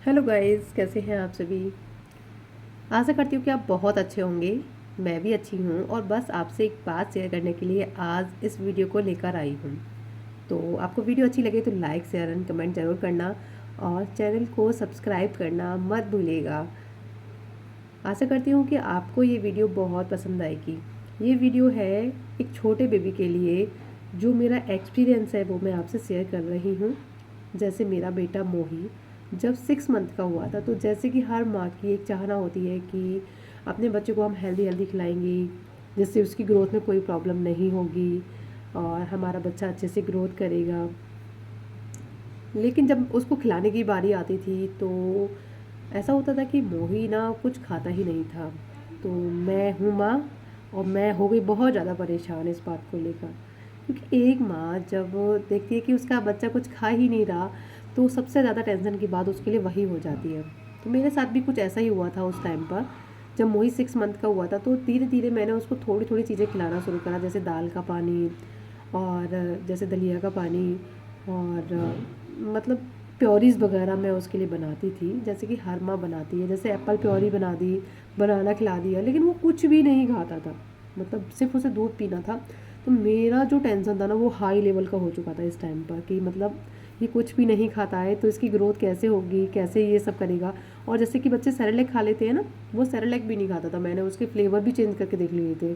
Hello guys, कैसे हैं आप सभी। आशा करती हूँ कि आप बहुत अच्छे होंगे। मैं भी अच्छी हूँ और बस आपसे एक बात शेयर करने के लिए आज इस वीडियो को लेकर आई हूँ। तो आपको वीडियो अच्छी लगे तो लाइक शेयर एंड कमेंट ज़रूर करना और चैनल को सब्सक्राइब करना मत भूलिएगा। आशा करती हूँ कि आपको ये वीडियो बहुत पसंद आएगी। ये वीडियो है एक छोटे बेबी के लिए। जो मेरा एक्सपीरियंस है वो मैं आपसे शेयर कर रही हूँ। जैसे मेरा बेटा मोही जब 6 मंथ का हुआ था, तो जैसे कि हर माँ की एक चाहना होती है कि अपने बच्चे को हम हेल्दी हेल्दी खिलाएंगे, जिससे उसकी ग्रोथ में कोई प्रॉब्लम नहीं होगी और हमारा बच्चा अच्छे से ग्रोथ करेगा। लेकिन जब उसको खिलाने की बारी आती थी तो ऐसा होता था कि मोही ना कुछ खाता ही नहीं था। तो मैं हूँ माँ और मैं हो गई बहुत ज़्यादा परेशान इस बात को लेकर, क्योंकि एक माँ जब देखती है कि उसका बच्चा कुछ खा ही नहीं रहा तो सबसे ज़्यादा टेंशन की बात उसके लिए वही हो जाती है। तो मेरे साथ भी कुछ ऐसा ही हुआ था उस टाइम पर। जब मोही 6 मंथ का हुआ था तो धीरे धीरे मैंने उसको थोड़ी थोड़ी चीज़ें खिलाना शुरू करा, जैसे दाल का पानी और जैसे दलिया का पानी और मतलब प्योरीज वगैरह मैं उसके लिए बनाती थी, जैसे कि हर माँ बनाती है। जैसे एप्पल प्योरी बना दी, बनाना खिला दिया, लेकिन वो कुछ भी नहीं खाता था। मतलब सिर्फ उसे दूध पीना था। तो मेरा जो टेंशन था ना वो हाई लेवल का हो चुका था इस टाइम पर, कि मतलब ये कुछ भी नहीं खाता है तो इसकी ग्रोथ कैसे होगी, कैसे ये सब करेगा। और जैसे कि बच्चे सेरेलैक खा लेते हैं ना, वो सेरेलैक भी नहीं खाता था। मैंने उसके फ्लेवर भी चेंज करके देख लिए थे।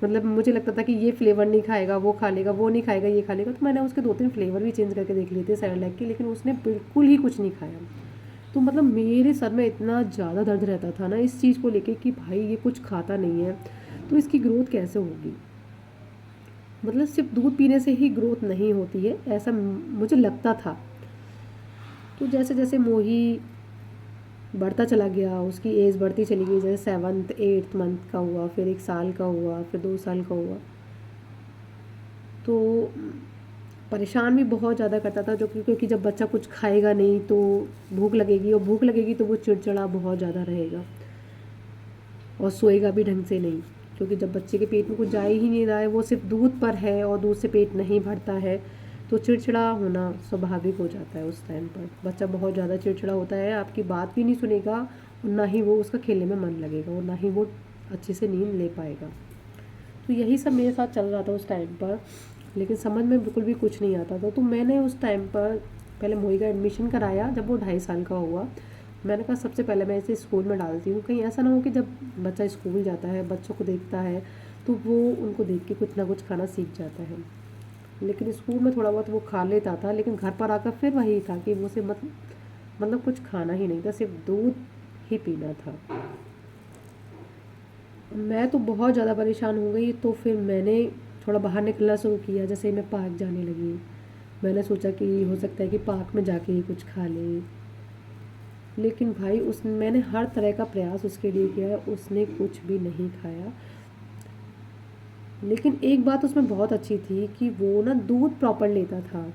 मतलब मुझे लगता था कि ये फ्लेवर नहीं खाएगा, वो खा लेगा, वो नहीं खाएगा, ये खा लेगा। तो मैंने उसके 2-3 फ्लेवर भी चेंज करके देख लिए थे सेरेलैक के, लेकिन उसने बिल्कुल ही कुछ नहीं खाया। तो मतलब मेरे सर में इतना ज़्यादा दर्द रहता था ना इस चीज़ को लेके कि भाई ये कुछ खाता नहीं है तो इसकी ग्रोथ कैसे होगी। मतलब सिर्फ दूध पीने से ही ग्रोथ नहीं होती है, ऐसा मुझे लगता था। तो जैसे जैसे मोही बढ़ता चला गया, उसकी एज बढ़ती चली गई, जैसे 7th 8th मंथ का हुआ, फिर 1 साल का हुआ, फिर 2 साल का हुआ, तो परेशान भी बहुत ज़्यादा करता था। जो क्योंकि जब बच्चा कुछ खाएगा नहीं तो भूख लगेगी, और भूख लगेगी तो वो चिड़चिड़ा बहुत ज़्यादा रहेगा और सोएगा भी ढंग से नहीं। क्योंकि जब बच्चे के पेट में कुछ जा ही नहीं रहा है, वो सिर्फ दूध पर है और दूध से पेट नहीं भरता है, तो चिड़चिड़ा होना स्वाभाविक हो जाता है। उस टाइम पर बच्चा बहुत ज़्यादा चिड़चिड़ा होता है, आपकी बात भी नहीं सुनेगा और ना ही वो उसका खेलने में मन लगेगा और ना ही वो अच्छे से नींद ले पाएगा। तो यही सब मेरे साथ चल रहा था उस टाइम पर, लेकिन समझ में बिल्कुल भी कुछ नहीं आता था। तो मैंने उस टाइम पर पहले मोही का एडमिशन कराया जब वो 2.5 साल का हुआ। मैंने कहा सबसे पहले मैं इसे स्कूल में डालती हूँ, कहीं ऐसा ना हो कि जब बच्चा स्कूल जाता है, बच्चों को देखता है, तो वो उनको देख के कुछ ना कुछ खाना सीख जाता है। लेकिन स्कूल में थोड़ा बहुत वो खा लेता था, लेकिन घर पर आकर फिर वही था कि वो उसे मतलब कुछ खाना ही नहीं था, सिर्फ दूध ही पीना था। मैं तो बहुत ज़्यादा परेशान हो गई। तो फिर मैंने थोड़ा बाहर निकलना शुरू किया, जैसे ही मैं पार्क जाने लगी। मैंने सोचा कि हो सकता है कि पार्क में जाके ही कुछ खा ले, लेकिन भाई उस मैंने हर तरह का प्रयास उसके लिए किया, उसने कुछ भी नहीं खाया। लेकिन एक बात उसमें बहुत अच्छी थी कि वो ना दूध प्रॉपर लेता था।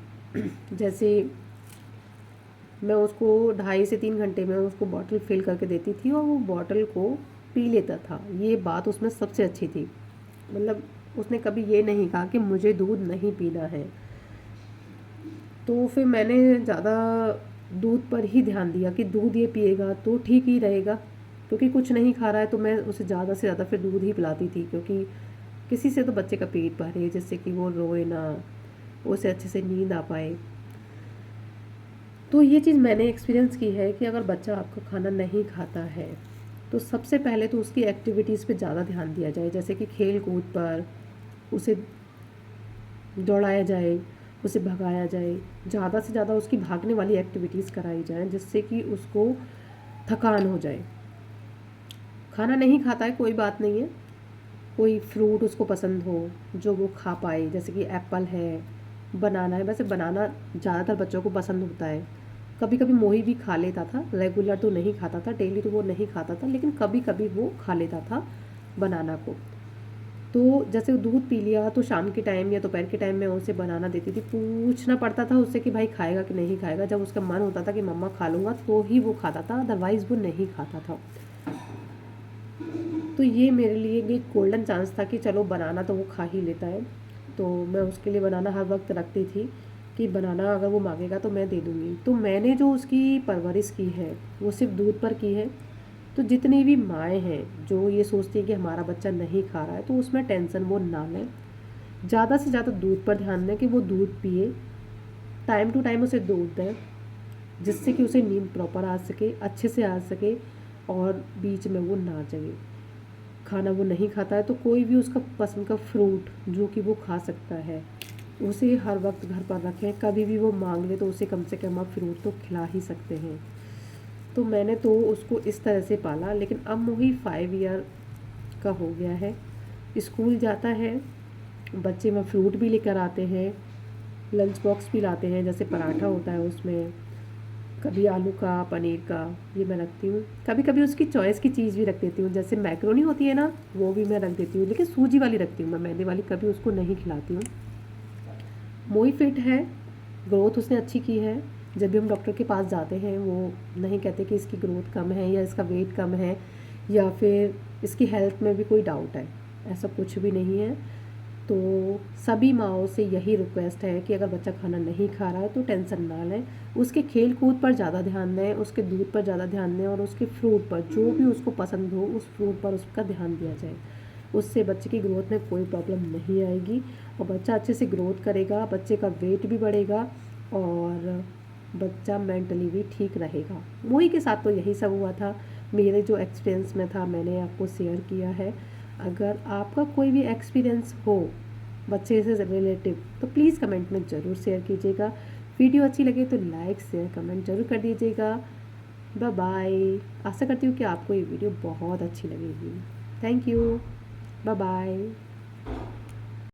जैसे मैं उसको 2.5 से 3 घंटे में उसको बॉटल फिल करके देती थी और वो बॉटल को पी लेता था। ये बात उसमें सबसे अच्छी थी। मतलब उसने कभी ये नहीं कहा कि मुझे दूध नहीं पीना है। तो फिर मैंने ज़्यादा दूध पर ही ध्यान दिया कि दूध ये पिएगा तो ठीक ही रहेगा, क्योंकि कुछ नहीं खा रहा है। तो मैं उसे ज़्यादा से ज़्यादा फिर दूध ही पिलाती थी, क्योंकि किसी से तो बच्चे का पेट भरे, जिससे कि वो रोए ना, उसे अच्छे से नींद आ पाए। तो ये चीज़ मैंने एक्सपीरियंस की है कि अगर बच्चा आपका खाना नहीं खाता है तो सबसे पहले तो उसकी एक्टिविटीज़ पे ज़्यादा ध्यान दिया जाए, जैसे कि खेल कूद पर उसे दौड़ाया जाए, उसे भगाया जाए, ज़्यादा से ज़्यादा उसकी भागने वाली एक्टिविटीज़ कराई जाएँ, जिससे कि उसको थकान हो जाए। खाना नहीं खाता है कोई बात नहीं है, कोई फ्रूट उसको पसंद हो जो वो खा पाए, जैसे कि एप्पल है, बनाना है। वैसे बनाना ज़्यादातर बच्चों को पसंद होता है। कभी कभी मोही भी खा लेता था, रेगुलर तो नहीं खाता था, डेली तो वो नहीं खाता था, लेकिन कभी कभी वो खा लेता था बनाना को। तो जैसे वो दूध पी लिया तो शाम के टाइम या दोपहर के टाइम में उसे बनाना देती थी। पूछना पड़ता था उससे कि भाई खाएगा कि नहीं खाएगा। जब उसका मन होता था कि मम्मा खा लूँगा तो ही वो खाता था, अदरवाइज़ वो नहीं खाता था। तो ये मेरे लिए एक गोल्डन चांस था कि चलो बनाना तो वो खा ही लेता है। तो मैं उसके लिए बनाना हर वक्त रखती थी। कि बनाना अगर वो मांगेगा तो मैं दे दूँगी। तो मैंने जो उसकी परवरिश की है वो सिर्फ दूध पर की है। तो जितनी भी माएँ हैं जो ये सोचती हैं कि हमारा बच्चा नहीं खा रहा है, तो उसमें टेंशन वो ना लें। ज़्यादा से ज़्यादा दूध पर ध्यान दें कि वो दूध पिए, टाइम टू टाइम उसे दूध दें, जिससे कि उसे नींद प्रॉपर आ सके, अच्छे से आ सके और बीच में वो ना जगे। खाना वो नहीं खाता है तो कोई भी उसका पसंद का फ्रूट जो कि वो खा सकता है, उसे हर वक्त घर पर रखें। कभी भी वो मांग ले तो उसे कम से कम आप फ्रूट तो खिला ही सकते हैं। तो मैंने तो उसको इस तरह से पाला, लेकिन अब मोही 5 ईयर का हो गया है। स्कूल जाता है, बच्चे में फ्रूट भी लेकर आते हैं, लंच बॉक्स भी लाते हैं, जैसे पराठा होता है उसमें कभी आलू का, पनीर का, ये मैं रखती हूँ। कभी कभी उसकी चॉइस की चीज़ भी रख देती हूँ, जैसे मैक्रोनी होती है ना, वो भी मैं रख देती हूँ, लेकिन सूजी वाली रखती हूँ मैं, मैदे वाली कभी उसको नहीं खिलाती हूँ। मोई फिट है, ग्रोथ उसने अच्छी की है। जब भी हम डॉक्टर के पास जाते हैं वो नहीं कहते कि इसकी ग्रोथ कम है या इसका वेट कम है या फिर इसकी हेल्थ में भी कोई डाउट है, ऐसा कुछ भी नहीं है। तो सभी माँओं से यही रिक्वेस्ट है कि अगर बच्चा खाना नहीं खा रहा है तो टेंशन ना लें, उसके खेल कूद पर ज़्यादा ध्यान दें, उसके दूध पर ज़्यादा ध्यान दें और उसके फ्रूट पर, जो भी उसको पसंद हो उस फ्रूट पर उसका ध्यान दिया जाए। उससे बच्चे की ग्रोथ में कोई प्रॉब्लम नहीं आएगी और बच्चा अच्छे से ग्रोथ करेगा, बच्चे का वेट भी बढ़ेगा और बच्चा मेंटली भी ठीक रहेगा। मोही के साथ तो यही सब हुआ था, मेरे जो एक्सपीरियंस में था मैंने आपको शेयर किया है। अगर आपका कोई भी एक्सपीरियंस हो बच्चे से रिलेटिव तो प्लीज़ कमेंट में ज़रूर शेयर कीजिएगा। वीडियो अच्छी लगे तो लाइक शेयर कमेंट ज़रूर कर दीजिएगा। Bye bye. आशा करती हूँ कि आपको ये वीडियो बहुत अच्छी लगेगी। Thank you. Bye bye.